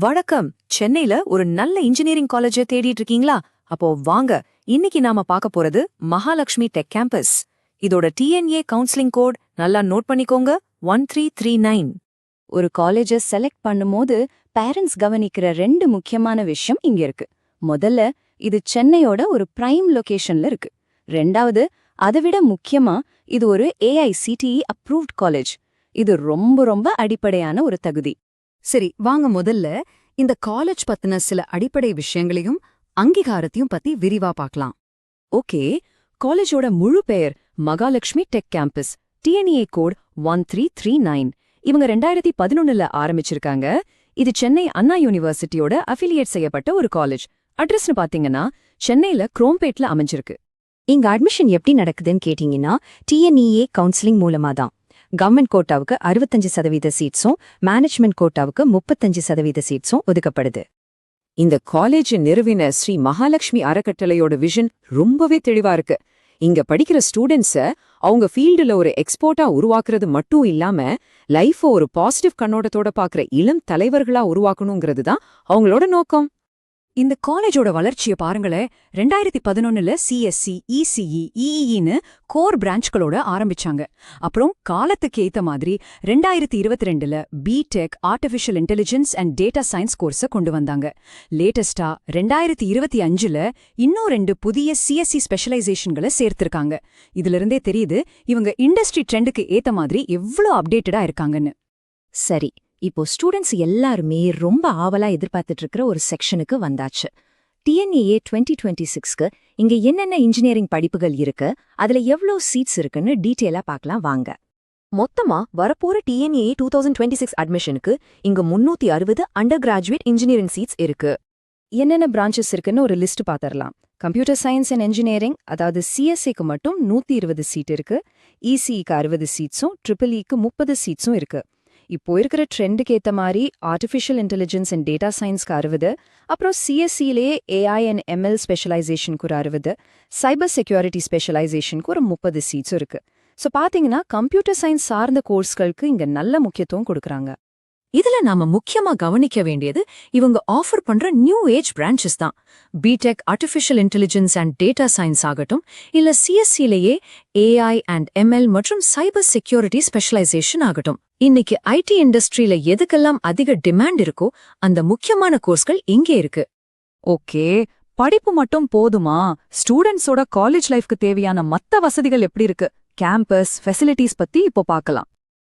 வணக்கம். சென்னையில ஒரு நல்ல இன்ஜினியரிங் காலேஜ தேடிட்டு இருக்கீங்களா? அப்போ வாங்க, இன்னைக்கு நாம பார்க்க போறது மகாலட்சுமி டெக் கேம்பஸ். இதோட டிஎன்ஏ கவுன்சிலிங் கோட் நல்லா நோட் பண்ணிக்கோங்க, 1339. ஒரு காலேஜை செலக்ட் பண்ணும்போது பேரண்ட்ஸ் கவனிக்கிற 2 முக்கியமான விஷயம் இங்க இருக்கு. முதல்ல, இது சென்னையோட ஒரு பிரைம் லொகேஷன்ல இருக்கு. ரெண்டாவது, அதைவிட முக்கியமா, இது ஒரு ஏஐசிடிஇ அப்ரூவ்ட் காலேஜ். இது ரொம்ப அடிப்படையான ஒரு தகுதி. சரி, வாங்க முதல்ல இந்த காலேஜ் பத்தின சில அடிப்படை விஷயங்களையும் அங்கீகாரத்தையும் பத்தி விரிவா பார்க்கலாம். ஓகே, காலேஜோட முழு பெயர் Mahalakshmi tech campus. DNA code 1339. இவங்க 2011ல ஆரம்பிச்சிருக்காங்க. இது சென்னை அண்ணா யூனிவர்சிட்டியோட அஃபிலியேட் செய்யப்பட்ட ஒரு காலேஜ். அட்ரஸ்னு பாத்தீங்கன்னா சென்னையில குரோம்பேட்ல அமைஞ்சிருக்கு. இங்க அட்மிஷன் எப்படி நடக்குதுன்னு கேட்டீங்கன்னா, டிஎன்இஏ கவுன்சிலிங் மூலமா தான். கவர்மெண்ட் கோட்டாவுக்கு 65% சீட்ஸும், மேனேஜ்மெண்ட் கோட்டாவுக்கு 35% சீட்ஸும் ஒதுக்கப்படுது. இந்த காலேஜ் நிறுவின ஸ்ரீ மகாலட்சுமி அறக்கட்டளையோட விஷன் ரொம்பவே தெளிவா இருக்கு. இங்க படிக்கிற ஸ்டூடெண்ட்ஸ அவங்க ஃபீல்டுல ஒரு எக்ஸ்போர்ட்டா உருவாக்குறது மட்டும் இல்லாம லைஃப ஒரு பாசிட்டிவ் கண்ணோட்டத்தோட பாக்குற இளம் தலைவர்களா உருவாக்கணுங்கிறது தான் அவங்களோட நோக்கம். இந்த காலேஜோட வளர்ச்சியை பாருங்களேன். 2011ல சிஎஸ்சி, இசிஇ, இஇன்னு கோர் பிரான்ச்களோட ஆரம்பிச்சாங்க. அப்புறம் காலத்துக்கு ஏத்த மாதிரி 2022ல B Tech, artificial intelligence and data science கோர்ஸை கொண்டு வந்தாங்க. லேட்டஸ்டா 2025ல இன்னும் 2 புதிய சிஎஸ்சி ஸ்பெஷலைசேஷன்களை சேர்த்திருக்காங்க. இதுல இருந்தே தெரியுது இவங்க இண்டஸ்ட்ரி ட்ரெண்டுக்கு ஏத்த மாதிரி எவ்வளவு அப்டேட்டடா இருக்காங்கன்னு. சரி, இப்போ ஸ்டூடெண்ட்ஸ் எல்லாருமே ரொம்ப ஆவலா எதிர்பார்த்துட்டு இருக்கிற ஒரு செக்ஷனுக்கு வந்தாச்சு. டிஎன்ஏ 2026க்கு இங்க என்னென்ன இன்ஜினியரிங் படிப்புகள் இருக்கு, அதுல எவ்வளவு சீட்ஸ் இருக்குன்னு டீட்டெயிலா பார்க்கலாம் வாங்க. மொத்தமா வரப்போற டிஎன்ஏ 2026 அட்மிஷனுக்கு இங்க 360 அண்டர் கிராஜுவேட் இன்ஜினியரிங் சீட்ஸ் இருக்கு. என்னென்ன பிரான்ச்சஸ் இருக்குன்னு ஒரு லிஸ்ட் பாத்திரலாம். கம்ப்யூட்டர் சயின்ஸ் அண்ட் என்ஜினியரிங், அதாவது சிஎஸ்சிக்கு மட்டும் 120 சீட் இருக்கு. இசிஇக்கு 60 சீட்ஸும், ட்ரிபிள்இக்கு 30 சீட்ஸும் இருக்கு. இப்போ இருக்கிற ட்ரெண்டுக்கு ஏத்த மாதிரி ஆர்டிஃபிஷியல் இன்டெலிஜென்ஸ் அண்ட் டேட்டா சயின்ஸ்க்கு 60, அப்புறம் சிஎஸ்சிலேயே ஏஐ அண்ட் எம்எல் ஸ்பெஷலைசேஷனுக்கு ஒரு 60, சைபர் செக்யூரிட்டி ஸ்பெஷலைசேஷனுக்கு ஒரு 30 சீட்ஸும் இருக்கு. ஸோ பாத்தீங்கன்னா கம்ப்யூட்டர் சயின்ஸ் சார்ந்த கோர்ஸ்களுக்கு இங்க நல்ல முக்கியத்துவம் கொடுக்கறாங்க. இதுல நாம முக்கியமா கவனிக்க வேண்டியது இவங்க ஆஃபர் பண்ற நியூ ஏஜ் பிரான்ச்சஸ் தான். BTech, artificial intelligence and data science ஆகட்டும், இல்ல சிஎஸ்சிலேயே ஏஐ அண்ட் எம்எல் மற்றும் சைபர் செக்யூரிட்டி ஸ்பெஷலைசேஷன் ஆகட்டும். இன்னைக்கு ஐடி இண்டஸ்ட்ரியில எதுக்கெல்லாம் அதிக டிமாண்ட் இருக்கோ அந்த முக்கியமான கோர்ஸ்கள் இங்கே இருக்கு. ஓகே, படிப்பு மட்டும் போதுமா? ஸ்டூடெண்ட்ஸோட காலேஜ் லைஃப்க்கு தேவையான மத்த வசதிகள் எப்படி இருக்கு? கேம்பஸ், ஃபெசிலிட்டிஸ் பத்தி இப்போ பார்க்கலாம்.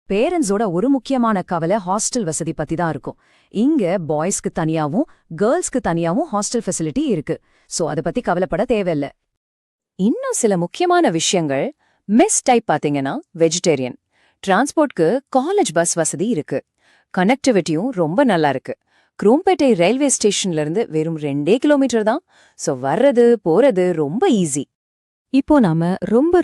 பேரண்ட்ஸோட ஒரு முக்கியமான கவலை ஹாஸ்டல் வசதி பத்தி தான் இருக்கும். இங்க பாய்ஸ்க்கு தனியாவும் கேர்ள்ஸ்க்கு தனியாவும் ஹாஸ்டல் ஃபெசிலிட்டி இருக்கு. சோ அத பத்தி கவலைப்பட தேவையில்ல. இன்னும் சில முக்கியமான விஷயங்கள். மெஸ் டைப் பாத்தீங்கன்னா வெஜிடேரியன். டிரான்ஸ்போர்ட்க்கு காலேஜ் பஸ் வசதி இருக்கு. கனெக்டிவிட்டியும் ரொம்ப நல்லா இருக்கு. குரோம்பேட்டை ரயில்வே ஸ்டேஷன்ல இருந்து வெறும் 2 கிலோமீட்டர் தான். சோ வர்றது போறது ரொம்ப ஈஸி. இப்போ நாம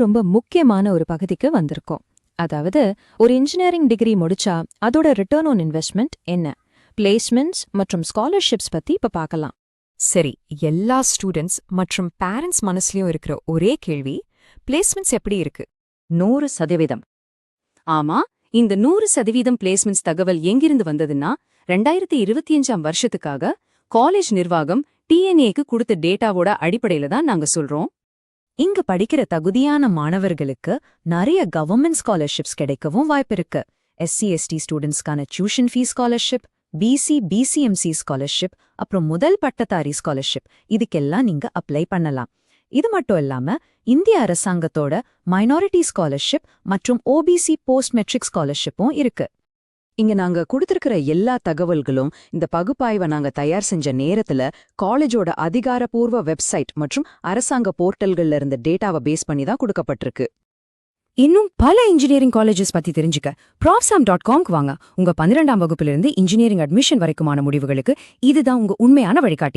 ரொம்ப முக்கியமான ஒரு பகுதிக்கு வந்திருக்கோம். அதாவது, ஒரு இன்ஜினியரிங் டிகிரி முடிச்சா அதோட ரிட்டர்ன் ஆன் இன்வெஸ்ட்மெண்ட் என்ன, பிளேஸ்மெண்ட்ஸ் மற்றும் ஸ்காலர்ஷிப்ஸ் பத்தி இப்ப பார்க்கலாம். சரி, எல்லா ஸ்டூடெண்ட்ஸ் மற்றும் பேரண்ட்ஸ் மனசுலயும் இருக்கிற ஒரே கேள்வி, பிளேஸ்மெண்ட்ஸ் எப்படி இருக்கு? 100%. ஆமா, இந்த 100% பிளேஸ்மெண்ட்ஸ் தகவல் எங்கிருந்து வந்ததுன்னா 2025ஆம் வருஷத்துக்காக காலேஜ் நிர்வாகம் டிஎன்ஏக்கு கொடுத்த டேட்டாவோட அடிப்படையில தான் நாங்க சொல்றோம். இங்க படிக்கிற தகுதியான மாணவர்களுக்கு நிறைய கவர்மெண்ட் ஸ்காலர்ஷிப்ஸ் கிடைக்கவும் வாய்ப்பிருக்கு. எஸ்சி/எஸ்டி ஸ்டூடெண்ட்ஸ்க்கான டியூஷன் ஃபீஸ் ஸ்காலர்ஷிப், பிசிஎம்சி ஸ்காலர்ஷிப், அப்புறம் முதல் பட்டதாரி ஸ்காலர்ஷிப், இதுக்கெல்லாம் நீங்க அப்ளை பண்ணலாம். இது மட்டும் இல்லாம இந்திய அரசாங்கத்தோட மைனாரிட்டி ஸ்காலர்ஷிப் மற்றும் ஓபிசி போஸ்ட் மெட்ரிக் ஸ்காலர்ஷிப்பும் இருக்கு. இங்க நாங்க கொடுத்திருக்கிற எல்லா தகவல்களும் இந்த பகுப்பாய்வை நாங்க தயார் செஞ்ச நேரத்துல காலேஜோட அதிகாரப்பூர்வ வெப்சைட் மற்றும் அரசாங்க போர்ட்டல்கள்ல இருந்த டேட்டாவை பேஸ் பண்ணி தான் கொடுக்கப்பட்டிருக்கு. இன்னும் பல இன்ஜினியரிங் காலேஜஸ் பத்தி தெரிஞ்சுக்க profsam.comக்கு வாங்க. உங்க 12ஆம் வகுப்பிலிருந்து இன்ஜினியரிங் அட்மிஷன் வரைக்குமான முடிவுகளுக்கு இதுதான் உங்க உண்மையான வழிகாட்டி.